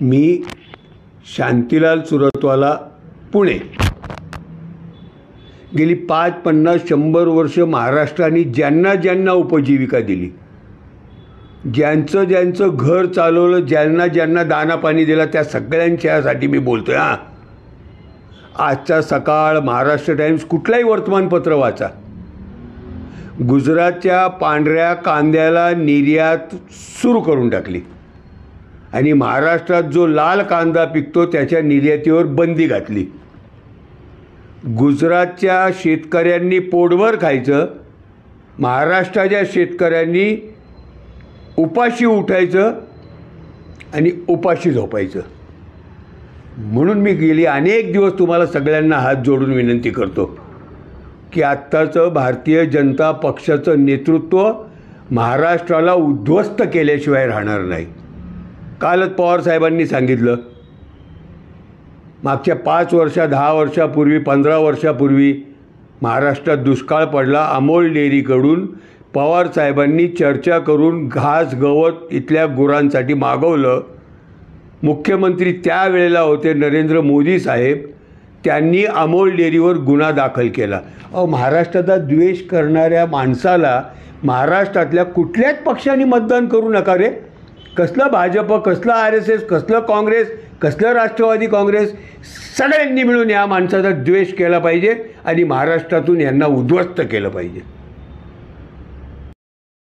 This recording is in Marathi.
मी शांतीलाल सुरतवाला, पुणे. गेली 5, 50, 100 वर्ष महाराष्ट्राने ज्यांना ज्यांना उपजीविका दिली, ज्यांचं ज्यांचं घर चालवलं, ज्यांना ज्यांना दाना पाणी दिला, त्या सगळ्यांच्यासाठी मी बोलतोय. आजचा सकाळ, महाराष्ट्र टाइम्स, कुठलाही वर्तमानपत्र वाचा, गुजरातच्या पांढऱ्या कांद्याला निर्यात सुरू करून टाकली आणि महाराष्ट्रात जो लाल कांदा पिकतो त्याच्या निर्यातीवर बंदी घातली. गुजरातच्या शेतकऱ्यांनी पोटभर खायचं, महाराष्ट्राच्या शेतकऱ्यांनी उपाशी उठायचं आणि उपाशी झोपायचं. म्हणून मी गेली अनेक दिवस तुम्हाला सगळ्यांना हात जोडून विनंती करतो की आत्ताचं भारतीय जनता पक्षाचं नेतृत्व महाराष्ट्राला उद्ध्वस्त केल्याशिवाय राहणार नाही. कालच पवार साहेबांनी सांगितलं, मागच्या 5 वर्षा, 10 वर्षापूर्वी, 15 वर्षापूर्वी महाराष्ट्रात दुष्काळ पडला. अमोल डेअरीकडून पवार साहेबांनी चर्चा करून घास गवत इथल्या गुरांसाठी मागवलं. मुख्यमंत्री त्यावेळेला होते नरेंद्र मोदी साहेब. त्यांनी अमोल डेअरीवर गुन्हा दाखल केला. महाराष्ट्राचा द्वेष करणाऱ्या माणसाला महाराष्ट्रातल्या कुठल्याच पक्षाने मतदान करू नका रे. कसलं भाजप, कसलं RSS, कसलं काँग्रेस, कसलं राष्ट्रवादी काँग्रेस, सगळ्यांनी मिळून या माणसाचा द्वेष केला पाहिजे आणि महाराष्ट्रातून यांना उद्ध्वस्त केलं पाहिजे.